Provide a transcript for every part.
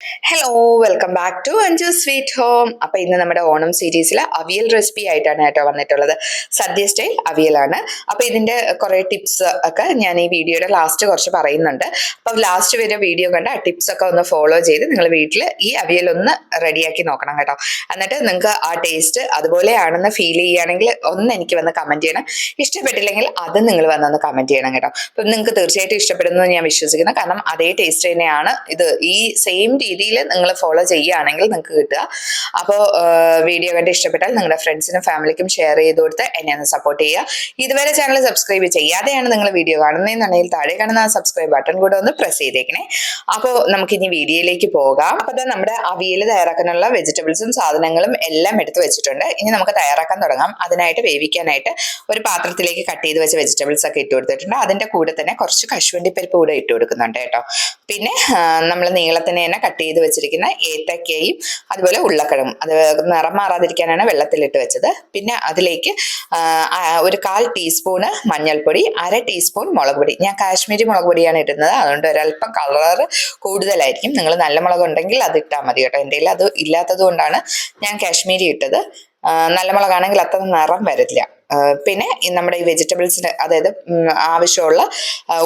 Hello, welcome back to Anju sweet home. അപ്പൊ ഇന്ന് നമ്മുടെ ഓണം സീരീസിലെ അവിയൽ റെസിപ്പി ആയിട്ടാണ് കേട്ടോ വന്നിട്ടുള്ളത്. സദ്യ സ്റ്റൈൽ അവിയലാണ്. അപ്പൊ ഇതിന്റെ കുറെ ടിപ്സ് ഒക്കെ ഞാൻ ഈ വീഡിയോയുടെ ലാസ്റ്റ് കുറച്ച് പറയുന്നുണ്ട്. അപ്പൊ ലാസ്റ്റ് വരെ വീഡിയോ കണ്ട് ആ ടിപ്സ് ഒക്കെ ഒന്ന് ഫോളോ ചെയ്ത് നിങ്ങൾ വീട്ടിൽ ഈ അവിയൽ ഒന്ന് റെഡിയാക്കി നോക്കണം കേട്ടോ. എന്നിട്ട് നിങ്ങൾക്ക് ആ ടേസ്റ്റ് അതുപോലെയാണെന്ന് ഫീൽ ചെയ്യുകയാണെങ്കിൽ ഒന്ന് എനിക്ക് വന്ന് കമന്റ് ചെയ്യണം. ഇഷ്ടപ്പെട്ടില്ലെങ്കിൽ അത് നിങ്ങൾ വന്നൊന്ന് കമന്റ് ചെയ്യണം കേട്ടോ. അപ്പൊ നിങ്ങൾക്ക് തീർച്ചയായിട്ടും ഇഷ്ടപ്പെടുന്നു ഞാൻ വിശ്വസിക്കുന്നു. കാരണം അതേ ടേസ്റ്റ് തന്നെയാണ് ഇത് ഈ സെയിം രീതിയിൽ നിങ്ങൾ ഫോളോ ചെയ്യുകയാണെങ്കിൽ നിങ്ങൾക്ക് കിട്ടുക. അപ്പോൾ വീഡിയോ കണ്ട് ഇഷ്ടപ്പെട്ടാൽ നിങ്ങളുടെ ഫ്രണ്ട്സിനും ഫാമിലിക്കും ഷെയർ ചെയ്ത് കൊടുത്ത് എന്നെ ഒന്ന് സപ്പോർട്ട് ചെയ്യുക. ഇതുവരെ ചാനൽ സബ്സ്ക്രൈബ് ചെയ്യാതെയാണ് നിങ്ങൾ വീഡിയോ കാണുന്നതെന്നുണ്ടെങ്കിൽ താഴെ കാണുന്ന ആ സബ്സ്ക്രൈബ് ബട്ടൺ കൂടെ ഒന്ന് പ്രസ് ചെയ്തേക്കണേ. അപ്പോൾ നമുക്കിനി വീഡിയോയിലേക്ക് പോകാം. അപ്പോൾ നമ്മുടെ അവിയൽ തയ്യാറാക്കാനുള്ള വെജിറ്റബിൾസും സാധനങ്ങളും എല്ലാം എടുത്ത് വെച്ചിട്ടുണ്ട്. ഇനി നമുക്ക് തയ്യാറാക്കാൻ തുടങ്ങാം. അതിനായിട്ട് വേവിക്കാനായിട്ട് ഒരു പാത്രത്തിലേക്ക് കട്ട് ചെയ്ത് വെച്ച വെജിറ്റബിൾസ് ഒക്കെ ഇട്ട് കൊടുത്തിട്ടുണ്ട്. അതിന്റെ കൂടെ തന്നെ കുറച്ച് കശുവണ്ടി പരിപ്പ് കൂടെ ഇട്ട് കൊടുക്കുന്നുണ്ട് കേട്ടോ. പിന്നെ നമ്മൾ നീളത്തിന് തന്നെ കട്ട് ചെയ്ത് വെച്ചിരിക്കുന്ന ഏത്തക്കയും അതുപോലെ ഉരുളക്കിഴങ്ങും, അത് നിറം മാറാതിരിക്കാനാണ് വെള്ളത്തിലിട്ട് വെച്ചത്. പിന്നെ അതിലേക്ക് ഒരു 1/4 ടീസ്പൂണ് മഞ്ഞൾപ്പൊടി, 1/2 ടീസ്പൂൺ മുളക് പൊടി. ഞാൻ കാശ്മീരി മുളക് പൊടിയാണ് ഇടുന്നത്, അതുകൊണ്ട് ഒരല്പം കളർ കൂടുതലായിരിക്കും. നിങ്ങൾ നല്ല മുളക് ഉണ്ടെങ്കിൽ അത് ഇട്ടാൽ മതി കേട്ടോ. എൻ്റെ കയ്യിൽ അത് ഇല്ലാത്തത് കൊണ്ടാണ് ഞാൻ കാശ്മീരി ഇട്ടത്. നല്ല മുളകാണെങ്കിൽ അത്ര നിറം വരില്ല. പിന്നെ നമ്മുടെ ഈ വെജിറ്റബിൾസിന്, അതായത് ആവശ്യമുള്ള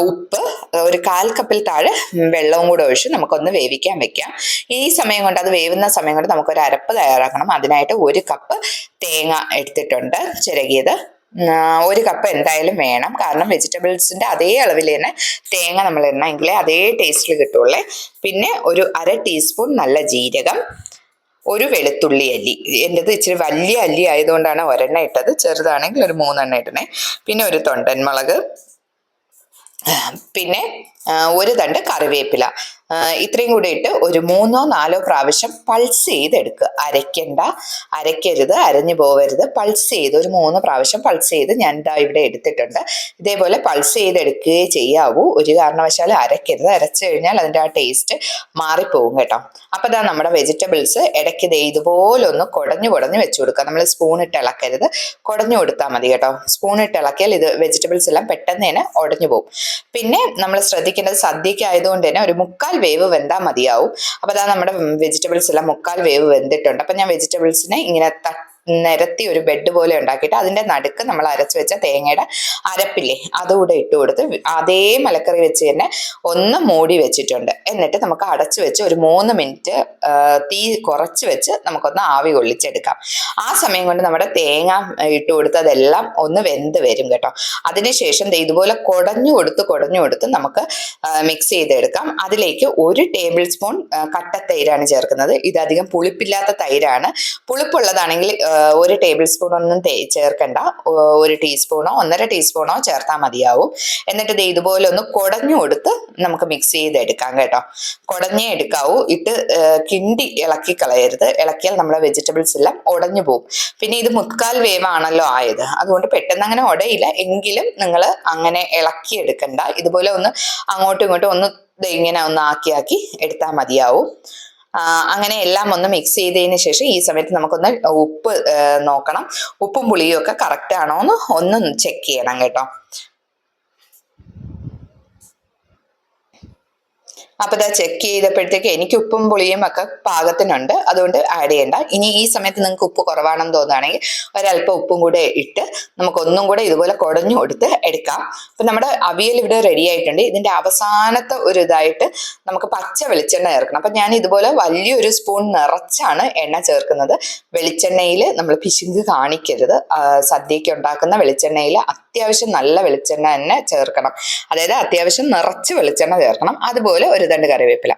ഉപ്പ്, ഒരു 1/4 കപ്പിൽ താഴെ വെള്ളവും കൂടെ ഒഴിച്ച് നമുക്കൊന്ന് വേവിക്കാൻ വെക്കാം. ഈ സമയം കൊണ്ട്, അത് വേവുന്ന സമയം കൊണ്ട് നമുക്കൊരു അരപ്പ് തയ്യാറാക്കണം. അതിനായിട്ട് 1 കപ്പ് തേങ്ങ എടുത്തിട്ടുണ്ട് ചിരകിയത്. 1 കപ്പ് എന്തായാലും വേണം. കാരണം വെജിറ്റബിൾസിന്റെ അതേ അളവിൽ തന്നെ തേങ്ങ നമ്മൾ ഇടണമെങ്കിലേ അതേ ടേസ്റ്റിൽ കിട്ടുള്ളേ. പിന്നെ ഒരു 1/2 ടീസ്പൂൺ നല്ല ജീരകം, ഒരു വെളുത്തുള്ളി അല്ലി. എൻ്റെത് ഇച്ചിരി വലിയ അല്ലി ആയതുകൊണ്ടാണ് ഒരെണ്ണം ഇട്ടത്, ചെറുതാണെങ്കിൽ ഒരു 3 എണ്ണം ഇടണേ. പിന്നെ ഒരു തൊണ്ടൻ മുളക്, പിന്നെ 1 തണ്ട് കറിവേപ്പില. ഇത്രയും കൂടി ഇട്ട് ഒരു 3-4 പ്രാവശ്യം പൾസ് ചെയ്തെടുക്കുക. അരയ്ക്കരുത്, അരഞ്ഞു പോവരുത്. പൾസ് ചെയ്ത് ഒരു 3 പ്രാവശ്യം പൾസ് ചെയ്ത് ഞാൻ ഇതാ ഇവിടെ എടുത്തിട്ടുണ്ട്. ഇതേപോലെ പൾസ് ചെയ്തെടുക്കുകയേ ചെയ്യാവൂ. ഒരു കാരണവശാലും അരയ്ക്കരുത്. അരച്ചു കഴിഞ്ഞാൽ അതിൻ്റെ ആ ടേസ്റ്റ് മാറിപ്പോകും കേട്ടോ. അപ്പൊ ഇതാ നമ്മുടെ വെജിറ്റബിൾസ് ഇടയ്ക്ക് ഇതുപോലെ ഒന്ന് കുടഞ്ഞു വെച്ചു കൊടുക്കുക. നമ്മൾ സ്പൂൺ ഇട്ട് ഇളക്കരുത്, കുടഞ്ഞു കൊടുത്താൽ മതി കേട്ടോ. സ്പൂൺ ഇട്ട് ഇളക്കിയാൽ ഇത് വെജിറ്റബിൾസ് എല്ലാം പെട്ടെന്ന് തന്നെ ഉടഞ്ഞു പോകും. പിന്നെ നമ്മൾ ശ്രദ്ധിക്കേണ്ടത്, സദ്യക്ക് ആയതുകൊണ്ട് തന്നെ ഒരു 3/4 വേവ് വെന്താൽ മതിയാവും. അപ്പൊ അതാ നമ്മുടെ വെജിറ്റബിൾസ് എല്ലാം 3/4 വേവ് വെന്തിട്ടുണ്ട്. അപ്പൊ ഞാൻ വെജിറ്റബിൾസിനെ ഇങ്ങനെ നിരത്തി ഒരു ബെഡ് പോലെ ഉണ്ടാക്കിയിട്ട് അതിന്റെ നടുക്ക് നമ്മൾ അരച്ചു വെച്ച തേങ്ങയുടെ അരപ്പില്ലേ അതുകൂടെ ഇട്ട് കൊടുത്ത് അതേ മലക്കറി വെച്ച് തന്നെ ഒന്ന് മൂടി വെച്ചിട്ടുണ്ട്. എന്നിട്ട് നമുക്ക് അടച്ചു വെച്ച് ഒരു 3 മിനിറ്റ് തീ കുറച്ച് വെച്ച് നമുക്കൊന്ന് ആവി കൊള്ളിച്ചെടുക്കാം. ആ സമയം കൊണ്ട് നമ്മുടെ തേങ്ങ ഇട്ട് കൊടുത്ത് അതെല്ലാം ഒന്ന് വെന്ത് വരും കേട്ടോ. അതിനുശേഷം ഇതുപോലെ കുടഞ്ഞു കൊടുത്ത് നമുക്ക് മിക്സ് ചെയ്തെടുക്കാം. അതിലേക്ക് 1 ടേബിൾ സ്പൂൺ കട്ടത്തൈരാണ് ചേർക്കുന്നത്. ഇതധികം പുളിപ്പില്ലാത്ത തൈരാണ്. പുളിപ്പുള്ളതാണെങ്കിൽ 1 ടേബിൾ സ്പൂൺ ഒന്നും ചേർക്കണ്ട. 1 ടീസ്പൂണോ 1.5 ടീസ്പൂണോ ചേർത്താൽ മതിയാവും. എന്നിട്ട് ഇതുപോലെ ഒന്ന് കുടഞ്ഞു കൊടുത്ത് നമുക്ക് മിക്സ് ചെയ്തെടുക്കാം കേട്ടോ. കുടഞ്ഞേ എടുക്കാവൂ. ഇട്ട് കിണ്ടി ഇളക്കി കളയരുത്. ഇളക്കിയാൽ നമ്മുടെ വെജിറ്റബിൾസ് എല്ലാം ഉടഞ്ഞു പോകും. പിന്നെ ഇത് 3/4 വേവാണല്ലോ ആയത്, അതുകൊണ്ട് പെട്ടെന്ന് അങ്ങനെ ഉടയില്ല. എങ്കിലും നിങ്ങൾ അങ്ങനെ ഇളക്കി എടുക്കണ്ട. ഇതുപോലെ ഒന്ന് അങ്ങോട്ടും ഇങ്ങോട്ടും ഒന്ന് ഇങ്ങനെ ഒന്ന് ആക്കി എടുത്താൽ മതിയാവും. അങ്ങനെ എല്ലാം ഒന്ന് മിക്സ് ചെയ്തതിന് ശേഷം ഈ സമയത്ത് നമുക്കൊന്ന് ഉപ്പ് നോക്കണം. ഉപ്പും പുളിയും ഒക്കെ കറക്റ്റ് ആണോ എന്ന് ഒന്ന് ചെക്ക് ചെയ്യണം കേട്ടോ. അപ്പൊ ഇതാ ചെക്ക് ചെയ്തപ്പോഴത്തേക്ക് എനിക്ക് ഉപ്പും പുളിയും ഒക്കെ പാകത്തിനുണ്ട്, അതുകൊണ്ട് ആഡ് ചെയ്യണ്ട. ഇനി ഈ സമയത്ത് നിങ്ങൾക്ക് ഉപ്പ് കുറവാണെന്ന് തോന്നുകയാണെങ്കിൽ ഒരല്പം ഉപ്പും കൂടെ ഇട്ട് നമുക്കൊന്നും കൂടെ ഇതുപോലെ കുടഞ്ഞു കൊടുത്ത് എടുക്കാം. അപ്പൊ നമ്മുടെ അവിയൽ ഇവിടെ റെഡി ആയിട്ടുണ്ട്. ഇതിന്റെ അവസാനത്തെ ഒരു ഇതായിട്ട് നമുക്ക് പച്ച വെളിച്ചെണ്ണ ചേർക്കണം. അപ്പൊ ഞാൻ ഇതുപോലെ വലിയൊരു സ്പൂൺ നിറച്ചാണ് എണ്ണ ചേർക്കുന്നത്. വെളിച്ചെണ്ണയിൽ നമ്മൾ പിശുങ്ക് കാണിക്കരുത്. സദ്യക്ക് ഉണ്ടാക്കുന്ന വെളിച്ചെണ്ണയിൽ അത്യാവശ്യം നല്ല വെളിച്ചെണ്ണ തന്നെ ചേർക്കണം. അതായത് അത്യാവശ്യം നിറച്ച് വെളിച്ചെണ്ണ ചേർക്കണം. അതുപോലെ ഒരു തണ്ട് കറിവേപ്പില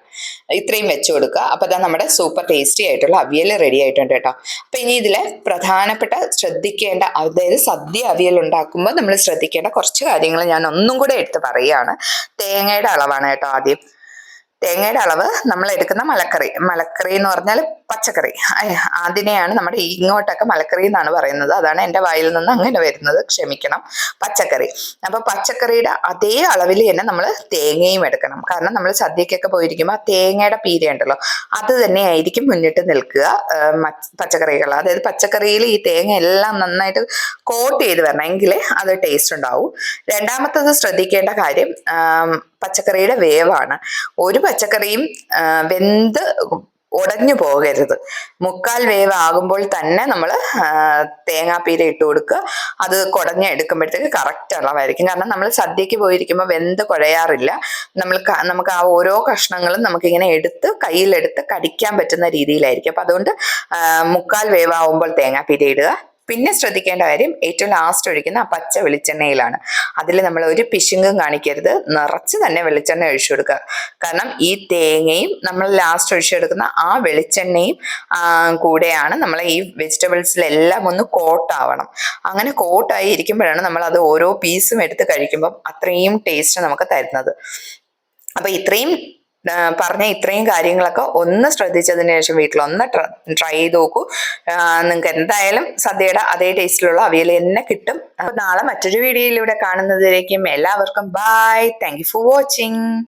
ഇത്രയും വെച്ചു കൊടുക്കുക. അപ്പൊ അതാ നമ്മുടെ സൂപ്പർ ടേസ്റ്റി ആയിട്ടുള്ള അവിയൽ റെഡി ആയിട്ടുണ്ട് കേട്ടോ. അപ്പൊ ഇനി ഇതിലെ പ്രധാനപ്പെട്ട ശ്രദ്ധിക്കേണ്ട, അതായത് സദ്യ അവിയൽ ഉണ്ടാക്കുമ്പോൾ നമ്മൾ ശ്രദ്ധിക്കേണ്ട കുറച്ച് കാര്യങ്ങൾ ഞാൻ ഒന്നും കൂടെ എടുത്ത് പറയുകയാണ്. തേങ്ങയുടെ അളവാണ് കേട്ടോ. ആദ്യം തേങ്ങയുടെ അളവ്, നമ്മൾ എടുക്കുന്ന മലക്കറി എന്ന് പറഞ്ഞാൽ പച്ചക്കറി, അതിനെയാണ് നമ്മുടെ ഇങ്ങോട്ടൊക്കെ മലക്കറി എന്നാണ് പറയുന്നത്. അതാണ് എൻ്റെ വായിൽ നിന്ന് അങ്ങനെ വരുന്നത്, ക്ഷമിക്കണം. പച്ചക്കറി. അപ്പൊ പച്ചക്കറിയുടെ അതേ അളവിൽ തന്നെ നമ്മൾ തേങ്ങയും എടുക്കണം. കാരണം നമ്മൾ സദ്യക്കൊക്കെ പോയിരിക്കുമ്പോൾ ആ തേങ്ങയുടെ പീര ഉണ്ടല്ലോ, അത് തന്നെയായിരിക്കും മുന്നിട്ട് നിൽക്കുക പച്ചക്കറികൾ. അതായത് പച്ചക്കറിയിൽ ഈ തേങ്ങ എല്ലാം നന്നായിട്ട് കോട്ട് ചെയ്ത് വരണം, എങ്കിലേ അത് ടേസ്റ്റ് ഉണ്ടാവും. രണ്ടാമത്തത് ശ്രദ്ധിക്കേണ്ട കാര്യം, പച്ചക്കറിയുടെ വേവാണ്. ഒരു പച്ചക്കറിയും വെന്ത് ഉടഞ്ഞു പോകരുത്. 3/4 വേവ് ആകുമ്പോൾ തന്നെ നമ്മൾ തേങ്ങാപ്പീര ഇട്ട് കൊടുക്കുക. അത് കുടഞ്ഞെടുക്കുമ്പോഴത്തേക്ക് കറക്റ്റ് അളവായിരിക്കും. കാരണം നമ്മൾ സദ്യക്ക് പോയിരിക്കുമ്പോൾ വെന്ത് കുഴയാറില്ല. നമുക്ക് ആ ഓരോ കഷ്ണങ്ങളും നമുക്കിങ്ങനെ കയ്യിലെടുത്ത് കടിക്കാൻ പറ്റുന്ന രീതിയിലായിരിക്കും. അപ്പൊ അതുകൊണ്ട് 3/4 വേവാകുമ്പോൾ തേങ്ങാപ്പീര ഇടുക. പിന്നെ ശ്രദ്ധിക്കേണ്ട കാര്യം ഏറ്റവും ലാസ്റ്റ് ഒഴിക്കുന്ന ആ പച്ച വെളിച്ചെണ്ണയിലാണ്. അതിൽ നമ്മൾ ഒരു പിശുങ്കും കാണിക്കരുത്. നിറച്ച് തന്നെ വെളിച്ചെണ്ണ ഒഴിച്ചു കൊടുക്കുക. കാരണം ഈ തേങ്ങയും നമ്മൾ ലാസ്റ്റ് ഒഴിച്ചെടുക്കുന്ന ആ വെളിച്ചെണ്ണയും കൂടെയാണ് നമ്മൾ ഈ വെജിറ്റബിൾസിലെല്ലാം ഒന്ന് കോട്ടാവണം. അങ്ങനെ കോട്ടായി ഇരിക്കുമ്പോഴാണ് നമ്മൾ അത് ഓരോ പീസും എടുത്ത് കഴിക്കുമ്പം അത്രയും ടേസ്റ്റ് നമുക്ക് തരുന്നത്. അപ്പൊ ഇത്രയും കാര്യങ്ങളൊക്കെ ഒന്ന് ശ്രദ്ധിച്ചതിന് ശേഷം വീട്ടിലൊന്ന് ട്രൈ ചെയ്ത് നോക്കൂ. നിങ്ങൾക്ക് എന്തായാലും സദ്യയുടെ അതേ ടേസ്റ്റിലുള്ള അവിയൽ തന്നെ കിട്ടും. അപ്പൊ നാളെ മറ്റൊരു വീഡിയോയിലൂടെ കാണുന്നതിലേക്കും എല്ലാവർക്കും bye. Thank you for watching.